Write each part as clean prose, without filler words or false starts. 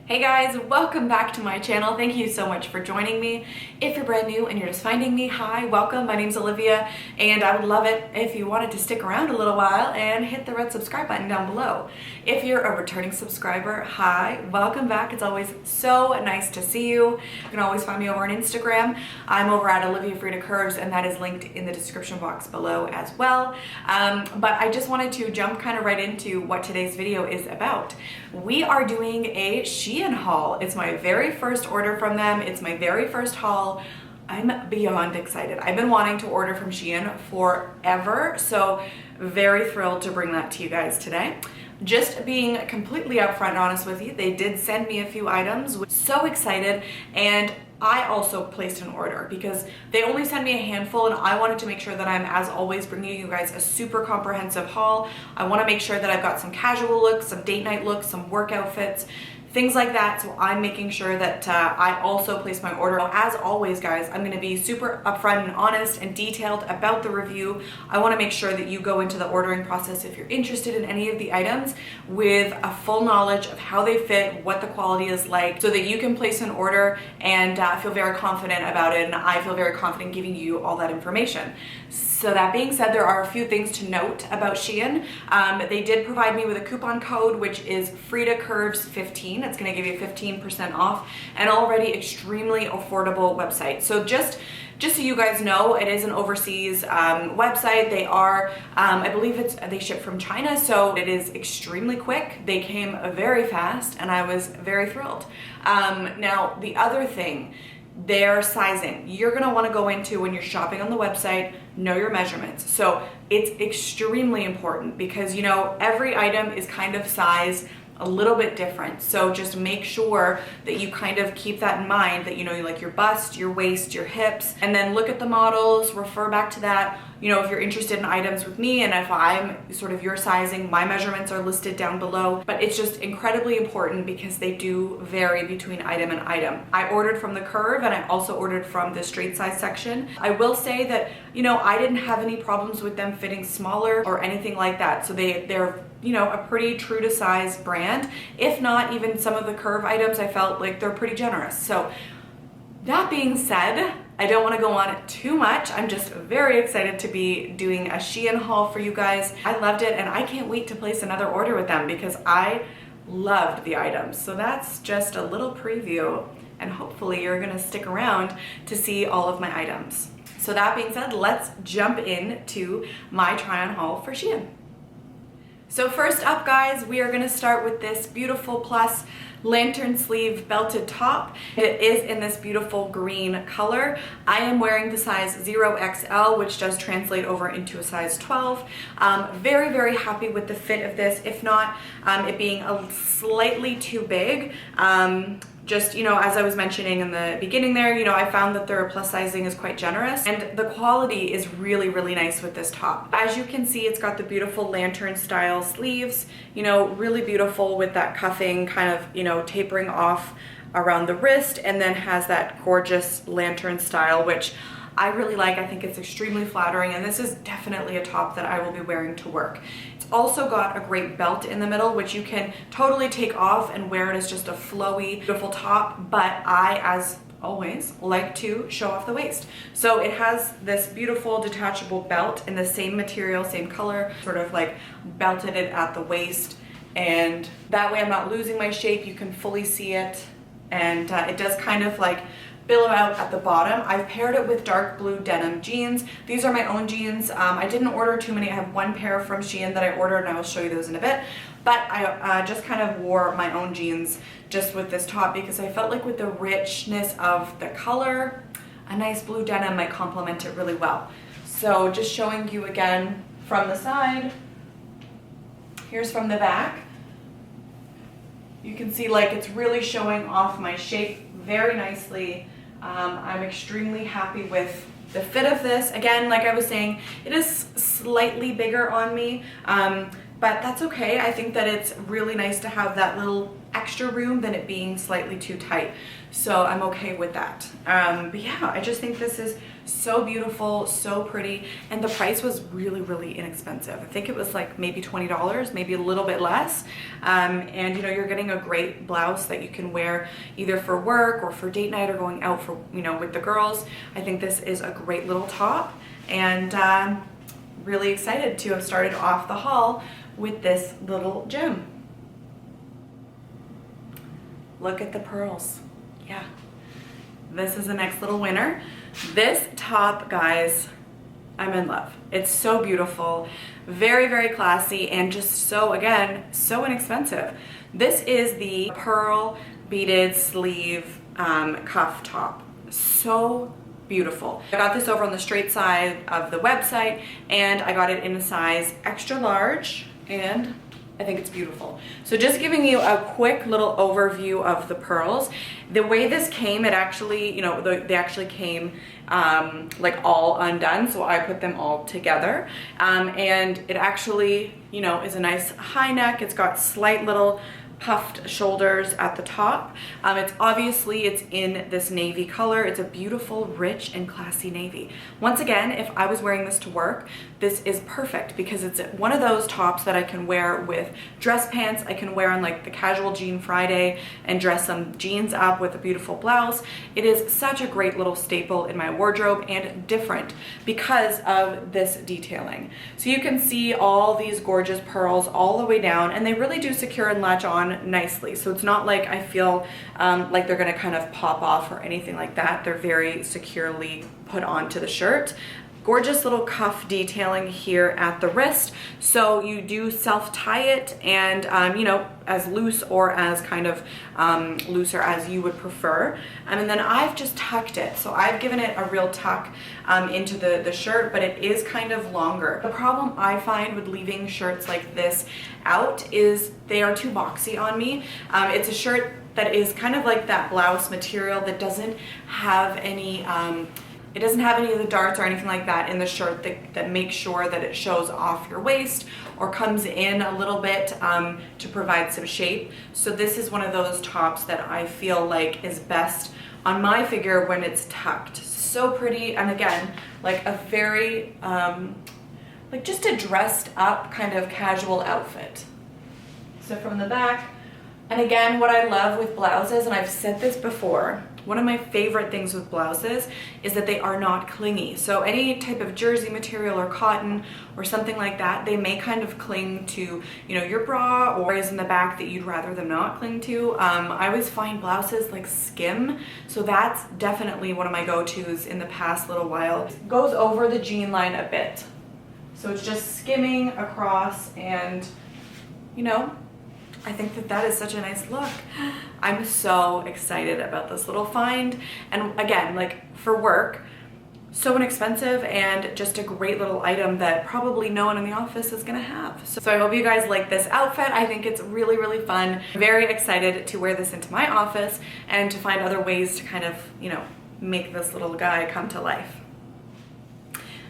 Hey guys, welcome back to my channel. Thank you so much for joining me. If you're brand new and you're just finding me, hi, welcome. My name's Olivia, and I would love it if you wanted to stick around a little while and hit the red subscribe button down below. If you're a returning subscriber, hi, welcome back. It's always so nice to see you. You can always find me over on Instagram. I'm over at OliviaFredaCurves, and that is linked in the description box below as well. But I just wanted to jump kind of right into what today's video is about. We are doing a Shein haul. It's my very first order from them. It's my very first haul. I'm beyond excited. I've been wanting to order from Shein forever, so very thrilled to bring that to you guys today. Just being completely upfront and honest with you, they did send me a few items. So excited, and I also placed an order because they only sent me a handful, and I wanted to make sure that I'm, as always, bringing you guys a super comprehensive haul. I want to make sure that I've got some casual looks, some date night looks, some work outfits, things like that. So I'm making sure that I also place my order. As always, guys, I'm going to be super upfront and honest and detailed about the review. I want to make sure that you go into the ordering process, if you're interested in any of the items, with a full knowledge of how they fit, what the quality is like, so that you can place an order and feel very confident about it. And I feel very confident giving you all that information. So that being said, there are a few things to note about Shein. They did provide me with a coupon code, which is FredaCurves15. It's going to give you 15% off, an already extremely affordable website. So just so you guys know, it is an overseas website. They are, I believe they ship from China, so it is extremely quick. They came very fast, and I was very thrilled. Now, the other thing, their sizing. You're gonna wanna go into, when you're shopping on the website, know your measurements. So it's extremely important because, you know, every item is kind of sized a little bit different. So just make sure that you kind of keep that in mind, that you know, like your bust, your waist, your hips, and then look at the models, refer back to that. You know, if you're interested in items with me, and if I'm sort of your sizing, my measurements are listed down below. But it's just incredibly important because they do vary between item and item. I ordered from the curve, and I also ordered from the straight size section. I will say that, you know, I didn't have any problems with them fitting smaller or anything like that. So they're you know, a pretty true to size brand. If not, even some of the curve items, I felt like they're pretty generous. So that being said, I don't want to go on too much. I'm just very excited to be doing a Shein haul for you guys. I loved it, and I can't wait to place another order with them because I loved the items. So that's just a little preview, and hopefully you're gonna stick around to see all of my items. So that being said, let's jump into my try on haul for Shein. So first up, guys, we are gonna start with this beautiful plus lantern sleeve belted top. It is in this beautiful green color. I am wearing the size 0XL, which does translate over into a size 12. Very, very happy with the fit of this, if not it being a slightly too big. Just, you know, as I was mentioning in the beginning there, you know, I found that their plus sizing is quite generous, and the quality is really, really nice with this top. As you can see, it's got the beautiful lantern style sleeves, you know, really beautiful with that cuffing kind of, you know, tapering off around the wrist, and then has that gorgeous lantern style, which I really like. I think it's extremely flattering, and this is definitely a top that I will be wearing to work. It's also got a great belt in the middle, which you can totally take off and wear it as just a flowy, beautiful top, but I, as always, like to show off the waist. So it has this beautiful detachable belt in the same material, same color, sort of like belted it at the waist, and that way I'm not losing my shape. You can fully see it, and it does kind of like billow out at the bottom. I've paired it with dark blue denim jeans. These are my own jeans. I didn't order too many. I have one pair from Shein that I ordered, and I will show you those in a bit. But I just kind of wore my own jeans just with this top because I felt like with the richness of the color, a nice blue denim might complement it really well. So just showing you again from the side. Here's from the back. You can see like it's really showing off my shape very nicely. I'm extremely happy with the fit of this. Again, like I was saying, it is slightly bigger on me, but that's okay. I think that it's really nice to have that little extra room than it being slightly too tight. So I'm okay with that. But yeah, I just think this is So beautiful, so pretty, and the price was really, really inexpensive. I think it was like maybe $20, maybe a little bit less. And you know, you're getting a great blouse that you can wear either for work or for date night or going out for, you know, with the girls. I think this is a great little top, and really excited to have started off the haul with this little gem. Look at the pearls. Yeah, this is the next little winner. This top, guys, I'm in love. It's so beautiful, very, very classy, and just so, again, so inexpensive. This is the pearl beaded sleeve cuff top. So beautiful. I got this over on the straight side of the website, and I got it in a size extra large, and I think it's beautiful. So just giving you a quick little overview of the pearls. The way this came, it actually, you know, they actually came like all undone, so I put them all together. And it actually, you know, is a nice high neck. It's got slight little puffed shoulders at the top. It's in this navy color. It's a beautiful, rich, and classy navy. Once again, if I was wearing this to work, this is perfect because it's one of those tops that I can wear with dress pants. I can wear on like the casual jean Friday and dress some jeans up with a beautiful blouse. It is such a great little staple in my wardrobe and different because of this detailing. So you can see all these gorgeous pearls all the way down, and they really do secure and latch on nicely. So it's not like I feel like they're gonna kind of pop off or anything like that. They're very securely put onto the shirt. Gorgeous little cuff detailing here at the wrist. So you do self-tie it, and you know, as loose or as kind of looser as you would prefer. And then I've just tucked it. So I've given it a real tuck into the shirt, but it is kind of longer. The problem I find with leaving shirts like this out is they are too boxy on me. It's a shirt that is kind of like that blouse material that doesn't have any it doesn't have any of the darts or anything like that in the shirt that makes sure that it shows off your waist or comes in a little bit to provide some shape. So this is one of those tops that I feel like is best on my figure when it's tucked. So pretty, and again, like a very, like just a dressed up kind of casual outfit. So from the back, and again, what I love with blouses, and I've said this before, one of my favorite things with blouses is that they are not clingy. So any type of jersey material or cotton or something like that, they may kind of cling to, you know, your bra or is in the back that you'd rather them not cling to. I always find blouses like skim. So that's definitely one of my go-tos in the past little while. It goes over the jean line a bit. So it's just skimming across, and, you know, I think that that is such a nice look. I'm so excited about this little find. And again, like for work, so inexpensive and just a great little item that probably no one in the office is gonna have. So I hope you guys like this outfit. I think it's really, really fun. I'm very excited to wear this into my office and to find other ways to kind of, you know, make this little guy come to life.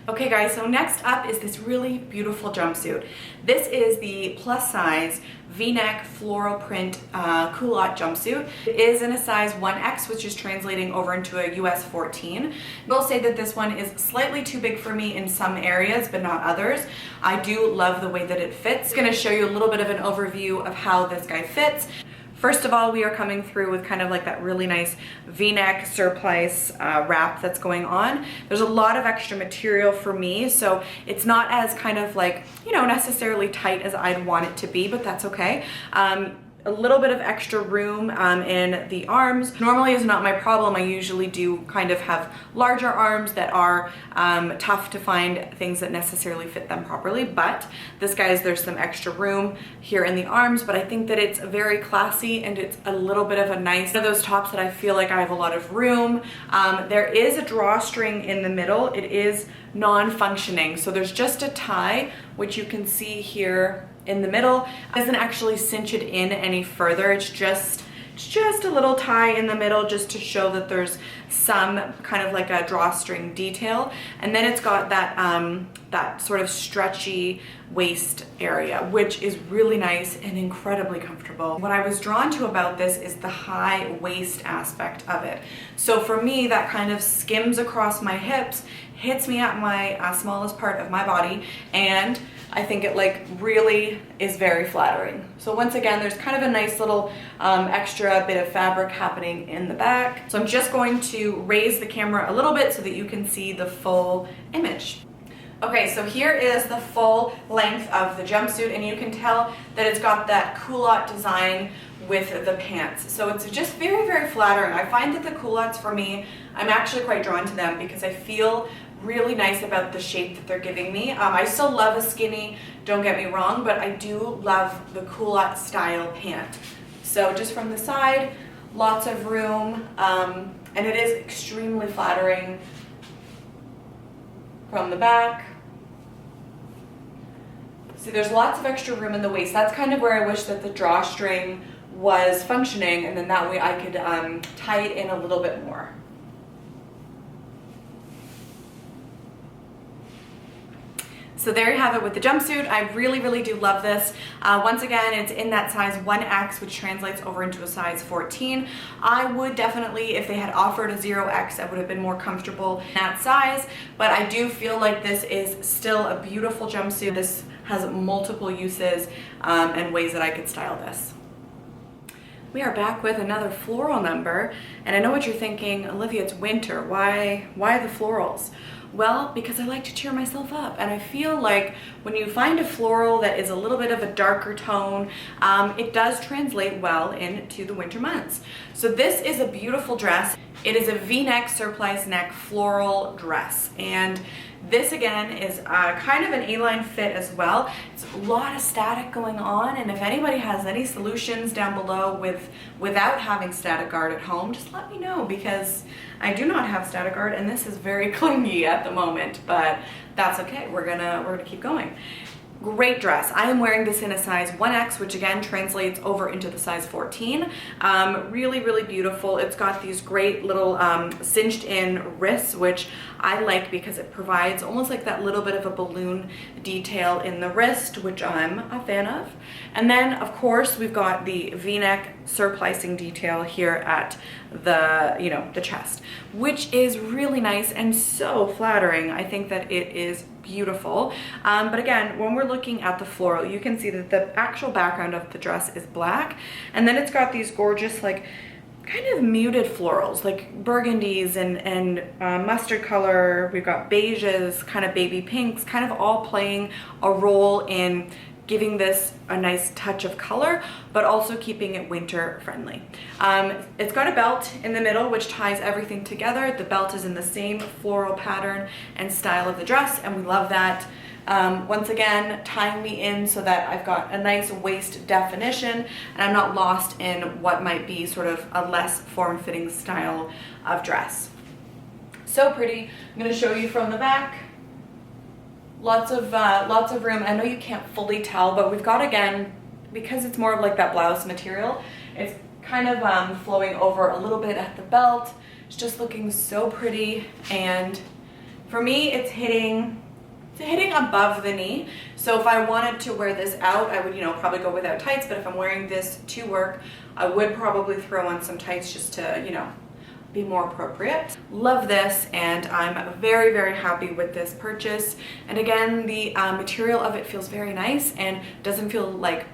Okay guys, so next up is this really beautiful jumpsuit. This is the plus size V-neck floral print culotte jumpsuit. It is in a size 1X, which is translating over into a US 14. I will say that this one is slightly too big for me in some areas, but not others. I do love the way that it fits. I'm gonna show you a little bit of an overview of how this guy fits. First of all, we are coming through with kind of like that really nice V-neck surplice wrap that's going on. There's a lot of extra material for me, so it's not as kind of like, you know, necessarily tight as I'd want it to be, but that's okay. A little bit of extra room in the arms. Normally is not my problem. I usually do kind of have larger arms that are tough to find things that necessarily fit them properly, but this guy's, there's some extra room here in the arms, but I think that it's very classy and it's a little bit of a nice, one of those tops that I feel like I have a lot of room. There is a drawstring in the middle. It is non-functioning, so there's just a tie, which you can see here in the middle. It doesn't actually cinch it in any further. It's just just a little tie in the middle just to show that there's some kind of like a drawstring detail. And then it's got that that sort of stretchy waist area, which is really nice and incredibly comfortable. What I was drawn to about this is the high waist aspect of it. So for me, that kind of skims across my hips, hits me at my smallest part of my body, and I think it like really is very flattering. So once again, there's kind of a nice little extra bit of fabric happening in the back. So I'm just going to raise the camera a little bit so that you can see the full image. Okay, so here is the full length of the jumpsuit, and you can tell that it's got that culotte design with the pants. So it's just very, very flattering. I find that the culottes for me, I'm actually quite drawn to them because I feel really nice about the shape that they're giving me. I still love a skinny, don't get me wrong, but I do love the culotte style pant. So just from the side, lots of room, and it is extremely flattering from the back. See, there's lots of extra room in the waist. That's kind of where I wish that the drawstring was functioning, and then that way I could tie it in a little bit more. So there you have it with the jumpsuit. I really, really do love this. Once again, it's in that size 1X, which translates over into a size 14. I would definitely, if they had offered a 0X, I would have been more comfortable in that size, but I do feel like this is still a beautiful jumpsuit. This has multiple uses and ways that I could style this. We are back with another floral number, and I know what you're thinking, Olivia, it's winter. Why the florals? Well, because I like to cheer myself up, and I feel like when you find a floral that is a little bit of a darker tone, it does translate well into the winter months. So this is a beautiful dress. It is a V-neck surplice neck floral dress, and this again is kind of an A-line fit as well. It's a lot of static going on, and if anybody has any solutions down below without having static guard at home, just let me know, because I do not have static guard and this is very clingy at the moment, but that's okay. We're gonna keep going. Great dress. I am wearing this in a size 1X, which again translates over into the size 14. Really, really beautiful. It's got these great little cinched in wrists, which I like because it provides almost like that little bit of a balloon detail in the wrist, which I'm a fan of. And then of course we've got the V-neck surplicing detail here at the, the chest, which is really nice and so flattering. I think that it is beautiful. But again, when we're looking at the floral, you can see that the actual background of the dress is black, and then it's got these gorgeous like kind of muted florals like burgundies and mustard color. We've got beiges, kind of baby pinks, kind of all playing a role in giving this a nice touch of color, but also keeping it winter friendly. It's got a belt in the middle, which ties everything together. The belt is in the same floral pattern and style of the dress, and we love that. Once again, tying me in so that I've got a nice waist definition, and I'm not lost in what might be sort of a less form-fitting style of dress. So pretty. I'm gonna show you from the back. Lots of room. I know you can't fully tell, but we've got, again, because it's more of like that blouse material, it's kind of flowing over a little bit at the belt. It's just looking so pretty, and for me, it's hitting above the knee. So if I wanted to wear this out, I would, probably go without tights, but if I'm wearing this to work, I would probably throw on some tights just to, be more appropriate. Love this, and I'm very, very happy with this purchase. And again, the material of it feels very nice and doesn't feel like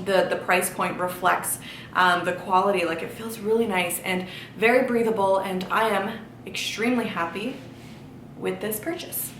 the price point reflects the quality. Like, it feels really nice and very breathable, and I am extremely happy with this purchase.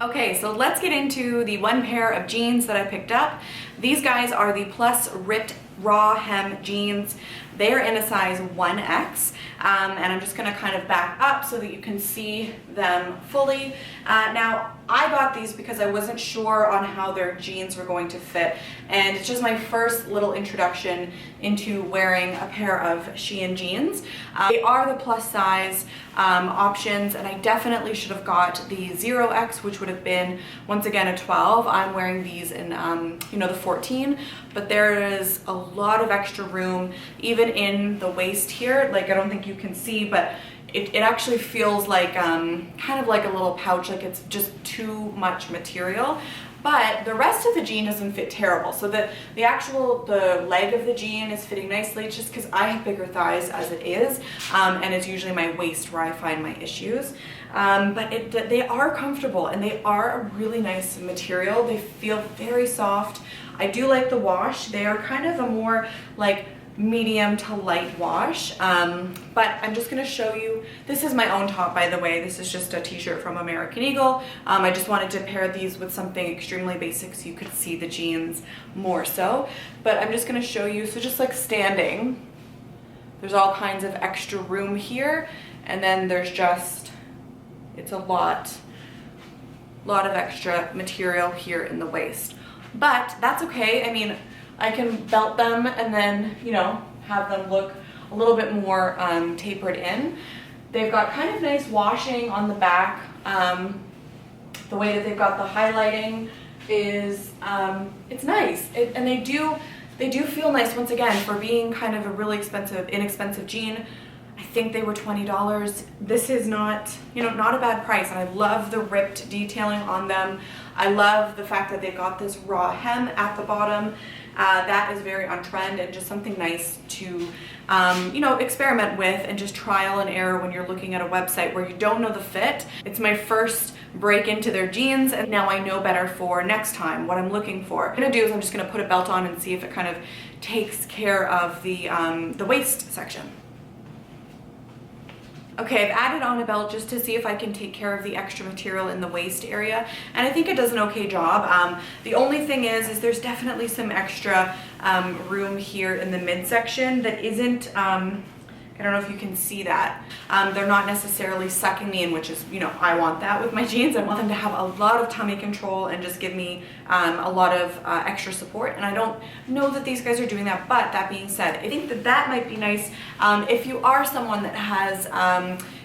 Okay, so let's get into the one pair of jeans that I picked up. These guys are the Plus Ripped Raw Hem jeans. They are in a size 1X, and I'm just gonna kind of back up so that you can see them fully. Now, I got these because I wasn't sure on how their jeans were going to fit, and it's just my first little introduction into wearing a pair of Shein jeans. They are the plus size options, and I definitely should have got the 0X, which would have been, once again, a 12. I'm wearing these in, the 14, but there is a lot of extra room, even in the waist here. Like, I don't think you can see, but it actually feels like kind of like a little pouch, like it's just too much material. But the rest of the jean doesn't fit terrible. So the leg of the jean is fitting nicely. It's just because I have bigger thighs as it is, and it's usually my waist where I find my issues. But they are comfortable, and they are a really nice material. They feel very soft. I do like the wash. They are kind of a more like medium to light wash, but I'm just gonna show you. This is my own top, by the way. This is just a t-shirt from American Eagle. I just wanted to pair these with something extremely basic so you could see the jeans more so, but I'm just gonna show you. So just like standing, there's all kinds of extra room here, and then there's just, it's a lot of extra material here in the waist, but that's okay. I mean, I can belt them and then, you know, have them look a little bit more tapered in. They've got kind of nice washing on the back. The way that they've got the highlighting is, it's nice. And they do feel nice, once again, for being kind of a really inexpensive jean. I think they were $20. This is not, you know, not a bad price. And I love the ripped detailing on them. I love the fact that they've got this raw hem at the bottom. That is very on trend and just something nice to, you know, experiment with and just trial and error when you're looking at a website where you don't know the fit. It's my first break into their jeans, and now I know better for next time what I'm looking for. What I'm gonna do is I'm just gonna put a belt on and see if it kind of takes care of the waist section. Okay, I've added on a belt just to see if I can take care of the extra material in the waist area, and I think it does an okay job. The only thing is there's definitely some extra room here in the midsection that isn't, I don't know if you can see that. They're not necessarily sucking me in, which is, you know, I want that with my jeans. I want them to have a lot of tummy control and just give me a lot of extra support. And I don't know that these guys are doing that, but that being said, I think that might be nice if you are someone that has,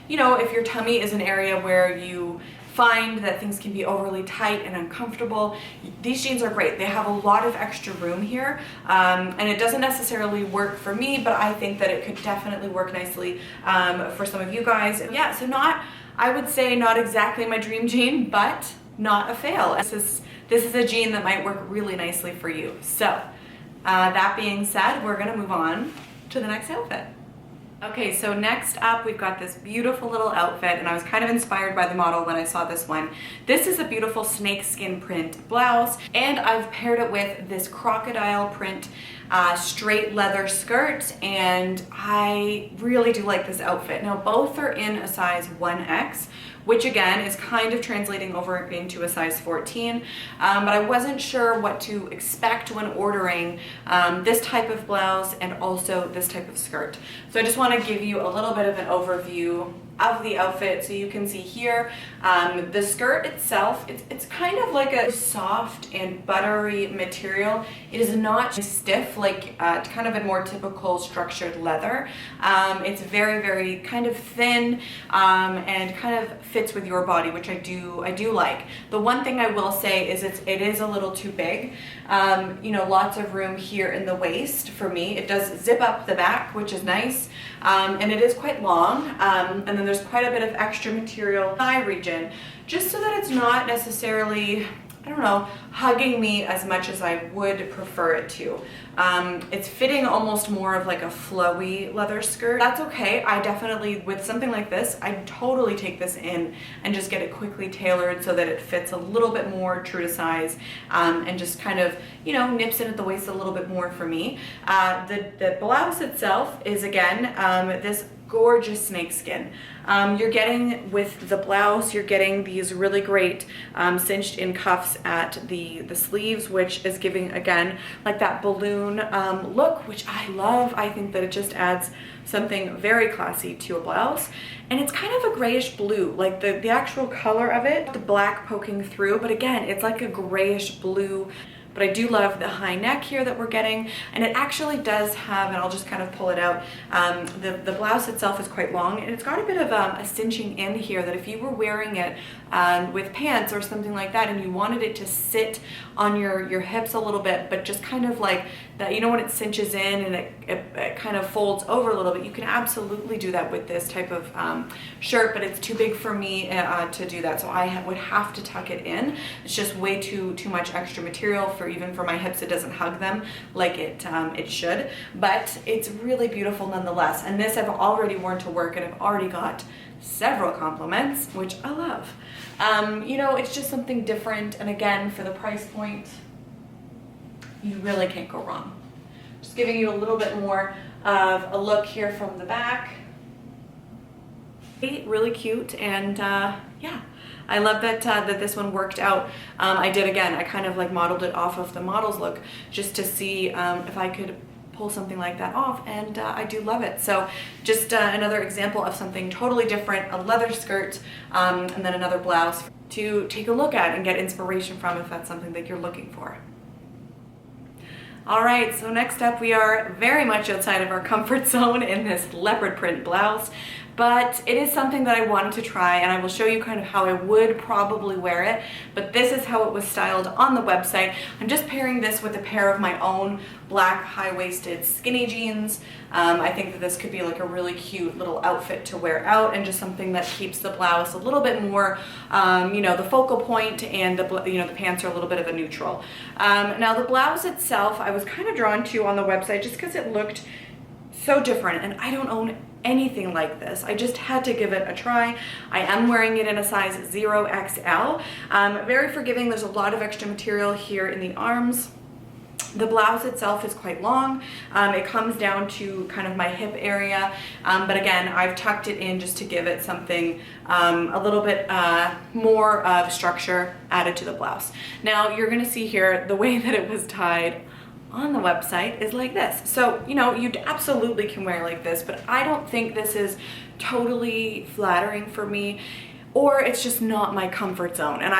you know, if your tummy is an area where you find that things can be overly tight and uncomfortable. These jeans are great. They have a lot of extra room here, and it doesn't necessarily work for me, but I think that it could definitely work nicely for some of you guys. Yeah, so I would say not exactly my dream jean, but not a fail. This is a jean that might work really nicely for you. So that being said, we're gonna move on to the next outfit. Okay, so next up we've got this beautiful little outfit, and I was kind of inspired by the model when I saw this one. This is a beautiful snakeskin print blouse, and I've paired it with this crocodile print straight leather skirt, and I really do like this outfit. Now both are in a size 1X, which again is kind of translating over into a size 14, but I wasn't sure what to expect when ordering this type of blouse and also this type of skirt. So I just want to give you a little bit of an overview of the outfit. So you can see here the skirt itself, it's kind of like a soft and buttery material. It is not stiff like kind of a more typical structured leather. It's very, very kind of thin and kind of fits with your body, which I do like. The one thing I will say is it is a little too big. You know, lots of room here in the waist for me. It does zip up the back, which is nice, and it is quite long, and then there's quite a bit of extra material thigh region, just so that it's not necessarily, I don't know, hugging me as much as I would prefer it to. It's fitting almost more of like a flowy leather skirt. That's okay. I definitely, with something like this, I totally take this in and just get it quickly tailored so that it fits a little bit more true to size, and just kind of, you know, nips in at the waist a little bit more for me. The blouse itself is again this gorgeous snakeskin. You're getting with the blouse, you're getting these really great cinched in cuffs at the sleeves, which is giving again like that balloon look, which I love. I think that it just adds something very classy to a blouse. And it's kind of a grayish blue, like the actual color of it, the black poking through, but again, it's like a grayish blue but I do love the high neck here that we're getting, and it actually does have, and I'll just kind of pull it out, the blouse itself is quite long, and it's got a bit of a cinching in here that if you were wearing it with pants or something like that and you wanted it to sit on your hips a little bit, but just kind of like that, you know, when it cinches in and it kind of folds over a little bit, you can absolutely do that with this type of shirt, but it's too big for me to do that, so I would have to tuck it in. It's just way too much extra material for even for my hips. It doesn't hug them like it should, but it's really beautiful nonetheless. And this I've already worn to work, and I've already got several compliments, which I love. You know, it's just something different, and again, for the price point, you really can't go wrong. Just giving you a little bit more of a look here from the back. Really cute, and yeah, I love that that this one worked out. I kind of like modeled it off of the model's look just to see if I could pull something like that off, and I do love it. So just another example of something totally different, a leather skirt, and then another blouse to take a look at and get inspiration from if that's something that you're looking for. All right, so next up we are very much outside of our comfort zone in this leopard print blouse, but it is something that I wanted to try, and I will show you kind of how I would probably wear it, but this is how it was styled on the website. I'm just pairing this with a pair of my own black high-waisted skinny jeans. I think that this could be like a really cute little outfit to wear out, and just something that keeps the blouse a little bit more, you know, the focal point, and the pants are a little bit of a neutral. Now the blouse itself, I was kind of drawn to on the website just because it looked so different, and I don't own anything like this. I just had to give it a try. I am wearing it in a size 0XL. Very forgiving. There's a lot of extra material here in the arms. The blouse itself is quite long. It comes down to kind of my hip area, but again, I've tucked it in just to give it something a little bit more of structure added to the blouse. Now you're gonna see here the way that it was tied on the website is like this. So, you know, you absolutely can wear like this, but I don't think this is totally flattering for me, or it's just not my comfort zone. And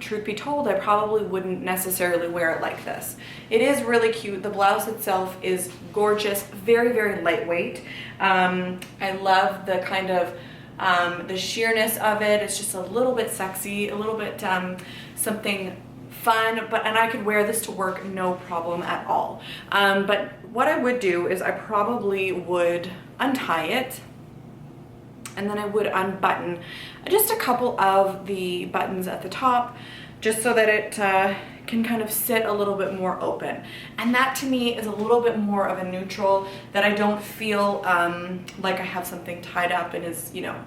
truth be told, I probably wouldn't necessarily wear it like this. It is really cute. The blouse itself is gorgeous, very, very lightweight. I love the kind of the sheerness of it. It's just a little bit sexy, a little bit something fun, and I could wear this to work no problem at all. But what I would do is I probably would untie it, and then I would unbutton just a couple of the buttons at the top, just so that it can kind of sit a little bit more open. And that to me is a little bit more of a neutral, that I don't feel like I have something tied up and is, you know,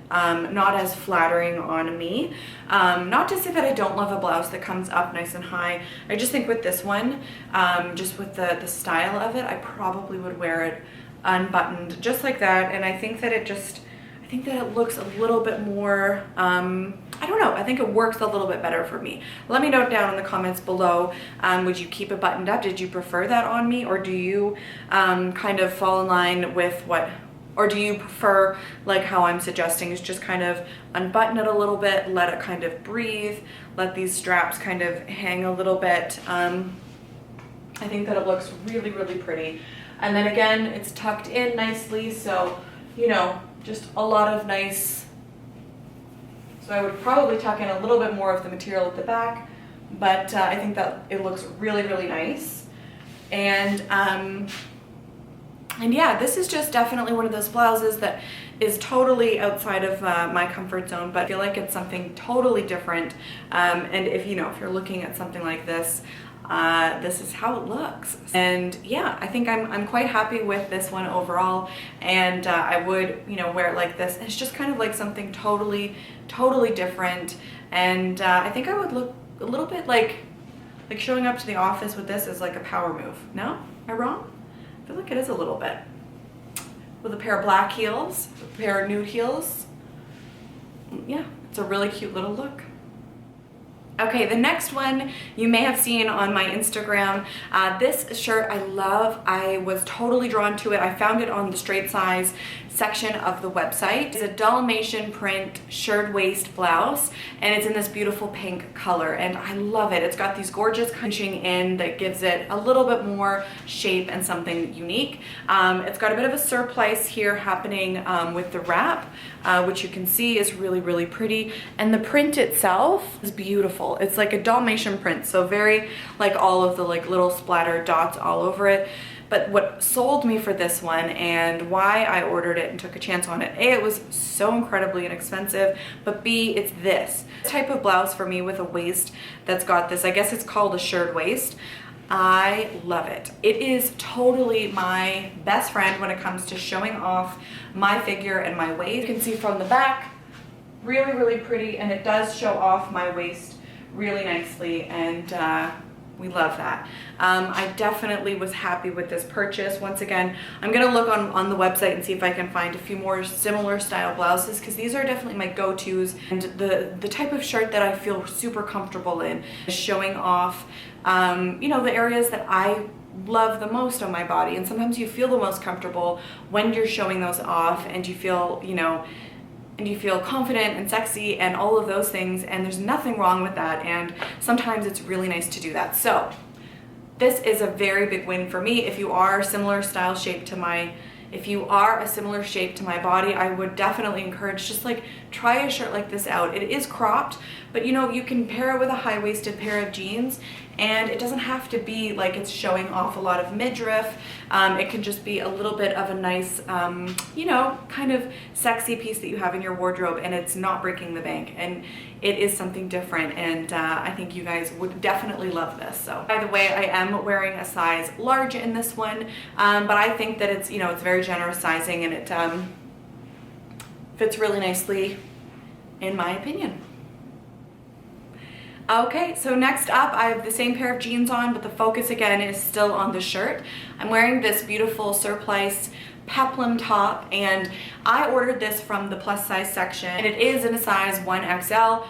not as flattering on me. Not to say that I don't love a blouse that comes up nice and high. I just think with this one, just with the style of it, I probably would wear it unbuttoned just like that. And I think that it looks a little bit more, I don't know, I think it works a little bit better for me. Let me know down in the comments below, would you keep it buttoned up? Did you prefer that on me? Or do you kind of fall in line with or do you prefer like how I'm suggesting, is just kind of unbutton it a little bit, let it kind of breathe, let these straps kind of hang a little bit. I think that it looks really, really pretty. And then again, it's tucked in nicely, so, you know, just a lot of nice. So I would probably tuck in a little bit more of the material at the back, but I think that it looks really, really nice. And yeah, this is just definitely one of those blouses that is totally outside of my comfort zone, but I feel like it's something totally different. And if you're looking at something like this, this is how it looks. And yeah, I think I'm quite happy with this one overall, and I would wear it like this. It's just kind of like something totally different, and I think I would look a little bit like showing up to the office with this is like a power move. No? Am I wrong? I feel like it is a little bit. With a pair of black heels, a pair of nude heels. Yeah, it's a really cute little look. Okay, the next one you may have seen on my Instagram. This shirt I love. I was totally drawn to it. I found it on the straight size section of the website. It's a Dalmatian print shirred waist blouse, and it's in this beautiful pink color, and I love it. It's got these gorgeous punching in that gives it a little bit more shape and something unique. It's got a bit of a surplice here happening with the wrap, which you can see is really, really pretty, and the print itself is beautiful. It's like a Dalmatian print, so very like all of the like little splatter dots all over it. But what sold me for this one and why I ordered it and took a chance on it, A, it was so incredibly inexpensive, but B, it's this type of blouse for me with a waist that's got this, I guess it's called a shirred waist. I love it. It is totally my best friend when it comes to showing off my figure and my waist. You can see from the back, really, really pretty, and it does show off my waist really nicely, and we love that. I definitely was happy with this purchase. Once again, I'm gonna look on the website and see if I can find a few more similar style blouses, because these are definitely my go-tos, and the type of shirt that I feel super comfortable in, showing off you know, the areas that I love the most on my body. And sometimes you feel the most comfortable when you're showing those off, and you feel, you know, and you feel confident and sexy and all of those things, and there's nothing wrong with that, and sometimes it's really nice to do that. So this is a very big win for me. If you are similar style shape to my, if you are a similar shape to my body, I would definitely encourage, just like try a shirt like this out. It is cropped, but you know, you can pair it with a high-waisted pair of jeans, and it doesn't have to be like it's showing off a lot of midriff. It can just be a little bit of a nice, you know, kind of sexy piece that you have in your wardrobe, and it's not breaking the bank, and it is something different, and I think you guys would definitely love this. So, by the way, I am wearing a size large in this one, but I think that it's, you know, it's very generous sizing, and it fits really nicely, in my opinion. Okay, so next up, I have the same pair of jeans on, but the focus again is still on the shirt. I'm wearing this beautiful Surplice Peplum top, and I ordered this from the plus size section, and it is in a size 1XL.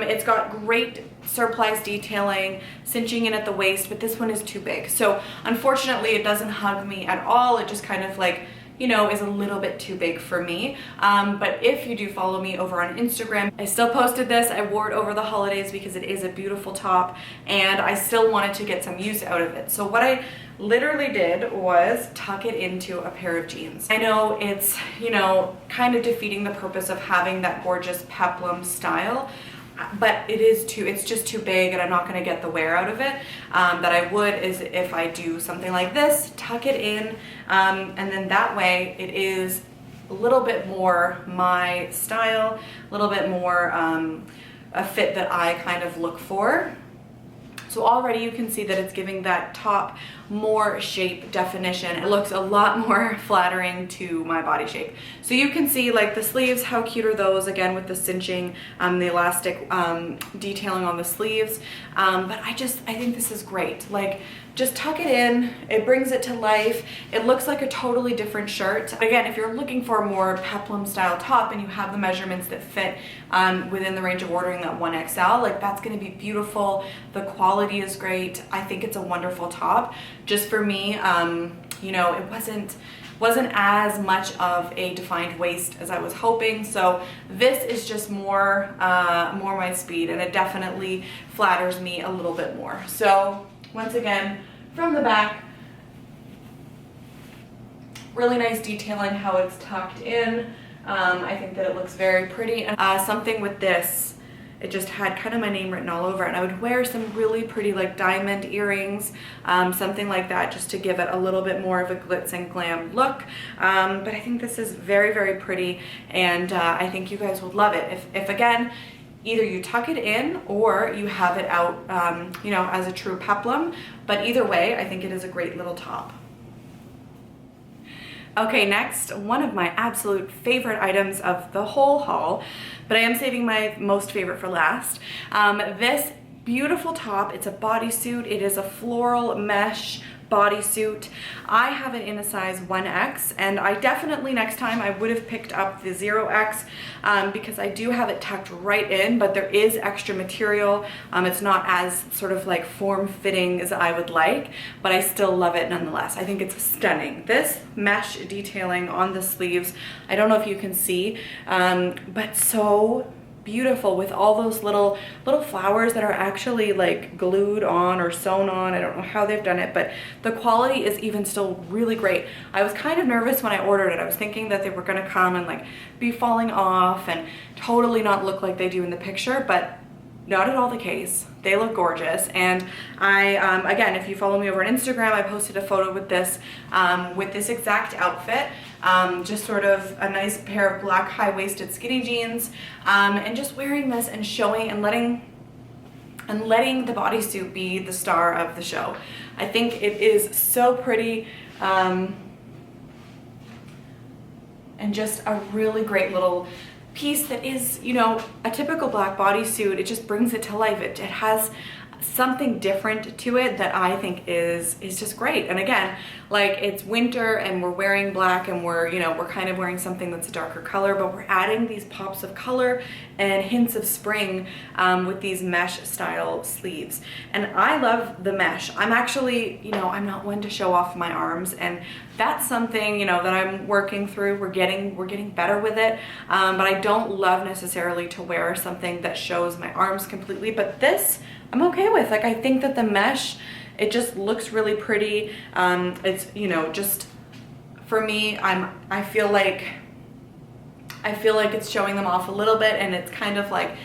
It's got great surplice detailing, cinching in at the waist, but this one is too big. So unfortunately, it doesn't hug me at all. It just kind of like, you know, is a little bit too big for me. But if you do follow me over on Instagram, I still posted this. I wore it over the holidays because it is a beautiful top, and I still wanted to get some use out of it. So what I literally did was tuck it into a pair of jeans. I know it's, you know, kind of defeating the purpose of having that gorgeous peplum style, but it's just too big, and I'm not gonna get the wear out of it. That I would is if I do something like this, tuck it in, and then that way it is a little bit more my style, a little bit more a fit that I kind of look for. So already you can see that it's giving that top more shape definition. It looks a lot more flattering to my body shape. So you can see like the sleeves, how cute are those, again with the cinching, the elastic detailing on the sleeves. But I think this is great. Like, just tuck it in, it brings it to life. It looks like a totally different shirt. Again, if you're looking for a more peplum style top and you have the measurements that fit within the range of ordering that 1XL, like that's gonna be beautiful. The quality is great. I think it's a wonderful top. Just for me, you know, it wasn't as much of a defined waist as I was hoping, so this is just more my speed, and it definitely flatters me a little bit more. So once again, from the back, really nice detailing how it's tucked in. I think that it looks very pretty. And something with this, it just had kind of my name written all over it, and I would wear some really pretty like diamond earrings, something like that, just to give it a little bit more of a glitz and glam look. But I think this is very, very pretty, and I think you guys would love it. If again, either you tuck it in or you have it out, you know, as a true peplum, but either way, I think it is a great little top. Okay, next, one of my absolute favorite items of the whole haul, but I am saving my most favorite for last. This beautiful top. It's a bodysuit. It is a floral mesh bodysuit. I have it in a size 1X, and I definitely next time I would have picked up the 0X because I do have it tucked right in, but there is extra material. It's not as sort of like form-fitting as I would like, but I still love it nonetheless. I think it's stunning. This mesh detailing on the sleeves, I don't know if you can see, but so beautiful with all those little flowers that are actually like glued on or sewn on. I don't know how they've done it, but the quality is even still really great. I was kind of nervous when I ordered it. I was thinking that they were gonna come and like be falling off and totally not look like they do in the picture, but not at all the case. They look gorgeous. And I, again, if you follow me over on Instagram, I posted a photo with this exact outfit. Just sort of a nice pair of black high-waisted skinny jeans, and just wearing this and showing and letting the bodysuit be the star of the show. I think it is so pretty, and just a really great little piece that is, you know, a typical black bodysuit. It just brings it to life. It has something different to it that I think is just great. And again, like, it's winter and we're wearing black and we're kind of wearing something that's a darker color, but we're adding these pops of color and hints of spring with these mesh style sleeves. And I love the mesh. I'm actually, I'm not one to show off my arms, and that's something, that I'm working through. We're getting better with it, but I don't love necessarily to wear something that shows my arms completely, but this I'm okay with. Like, I think that the mesh, it just looks really pretty. It's, just for me, I feel like it's showing them off a little bit, and it's kind of like,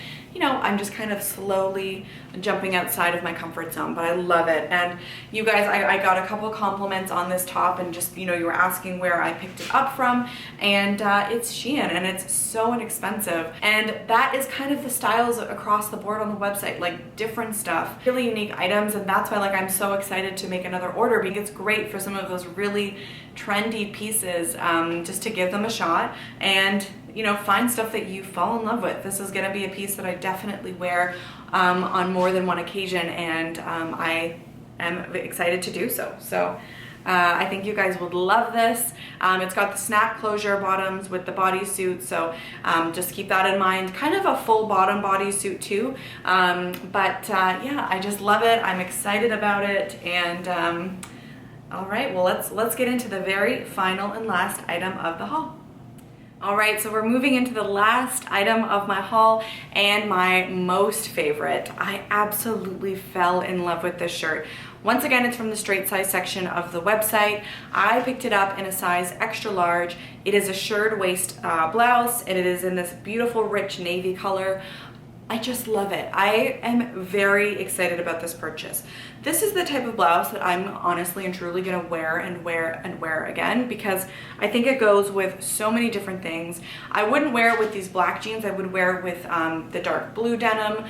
I'm just kind of slowly jumping outside of my comfort zone, but I love it. And you guys, I got a couple compliments on this top, and just, you were asking where I picked it up from, and it's Shein, and it's so inexpensive. And that is kind of the styles across the board on the website, like different stuff, really unique items, and that's why, like, I'm so excited to make another order, because it's great for some of those really trendy pieces, just to give them a shot and find stuff that you fall in love with. This is going to be a piece that I definitely wear on more than one occasion, and I am excited to do so. So I think you guys would love this. It's got the snap closure bottoms with the bodysuit, so just keep that in mind. Kind of a full bottom bodysuit too, but yeah, I just love it. I'm excited about it, and all right, well, let's get into the very final and last item of the haul. All right, so we're moving into the last item of my haul, and my most favorite. I absolutely fell in love with this shirt. Once again, it's from the straight size section of the website. I picked it up in a size extra large. It is a shirred waist blouse, and it is in this beautiful rich navy color. I just love it. I am very excited about this purchase. This is the type of blouse that I'm honestly and truly gonna wear and wear and wear again, because I think it goes with so many different things. I wouldn't wear it with these black jeans. I would wear it with the dark blue denim,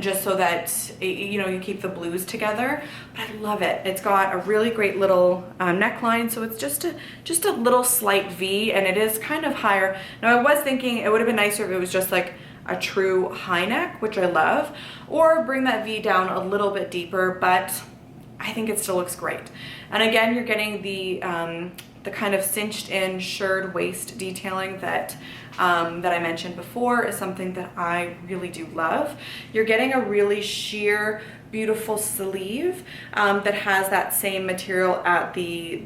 just so that, you keep the blues together. But I love it. It's got a really great little neckline, so it's just a little slight V, and it is kind of higher. Now, I was thinking it would have been nicer if it was just like a true high neck, which I love, or bring that V down a little bit deeper, but I think it still looks great. And again, you're getting the kind of cinched in shirred waist detailing that I mentioned before is something that I really do love. You're getting a really sheer, beautiful sleeve that has that same material at the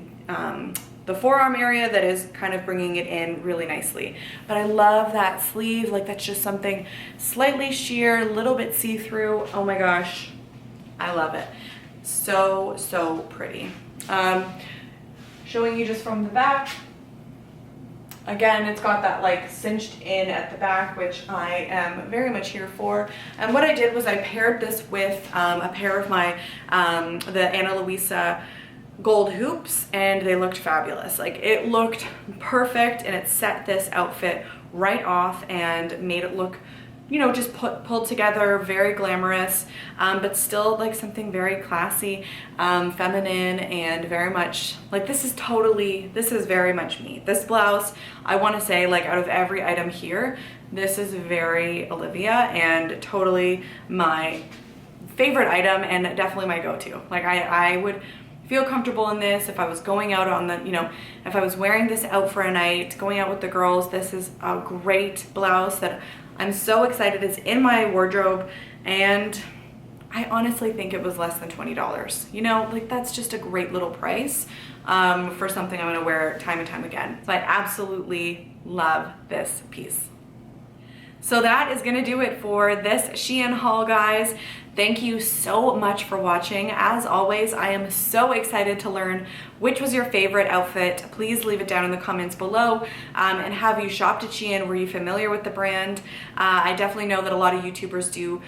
forearm area that is kind of bringing it in really pretty. But I love that sleeve. Like, that's just something slightly sheer, a little bit see-through. Oh my gosh, I love it. So pretty. Showing you just from the back. Again, it's got that like cinched in at the back, which I am very much here for. And what I did was I paired this with a pair of my, the Ana Luisa gold hoops, and they looked fabulous. Like, it looked perfect, and it set this outfit right off and made it look, just pulled together, very glamorous, but still like something very classy, feminine, and very much like, this is very much me. This blouse, I want to say, like, out of every item here, this is very Olivia and totally my favorite item and definitely my go-to. Like I would feel comfortable in this if I was going out on the, you know, if I was wearing this out for a night, going out with the girls. This is a great blouse that I'm so excited it's in my wardrobe, and I honestly think it was less than $20. You know, like that's just a great little price for something I'm gonna wear time and time again. So I absolutely love this piece. So that is gonna do it for this Shein haul, guys. Thank you so much for watching. As always, I am so excited to learn which was your favorite outfit. Please leave it down in the comments below. And have you shopped at Shein? Were you familiar with the brand? I definitely know that a lot of YouTubers do,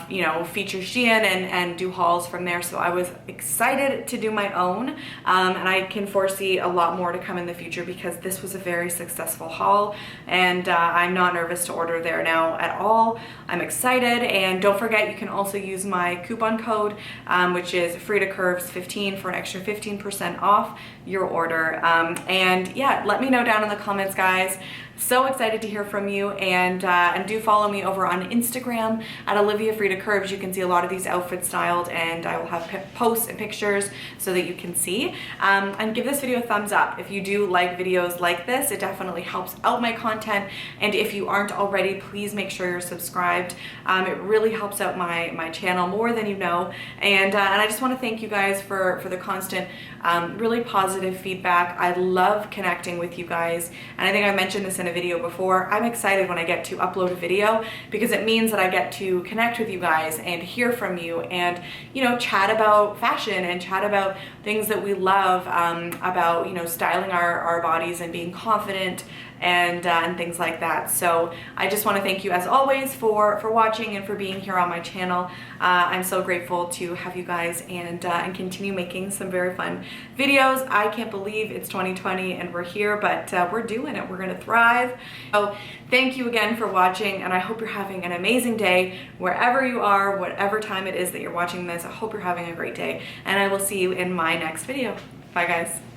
you know, feature Shein and do hauls from there. So I was excited to do my own. And I can foresee a lot more to come in the future because this was a very successful haul. And I'm not nervous to order there now at all. I'm excited. And don't forget, you can also use my coupon code, which is FredaCurves15 for an extra 15% off your order. And yeah, let me know down in the comments, guys. So excited to hear from you, and do follow me over on Instagram at OliviaFredaCurves. You can see a lot of these outfits styled, and I will have posts and pictures so that you can see. And give this video a thumbs up if you do like videos like this. It definitely helps out my content, and if you aren't already, please make sure you're subscribed. It really helps out my channel more than you know, and I just want to thank you guys for the constant really positive feedback. I love connecting with you guys, and I think I mentioned this in a video before. I'm excited when I get to upload a video because it means that I get to connect with you guys and hear from you, and you know, chat about fashion and chat about things that we love, about, you know, styling our bodies and being confident and things like that. So I just want to thank you as always for watching and for being here on my channel. I'm so grateful to have you guys and continue making some very fun videos. I can't believe it's 2020 and we're here, but we're doing it. We're gonna thrive. So thank you again for watching, and I hope you're having an amazing day wherever you are, whatever time it is that you're watching this. I hope you're having a great day, and I will see you in my next video. Bye, guys.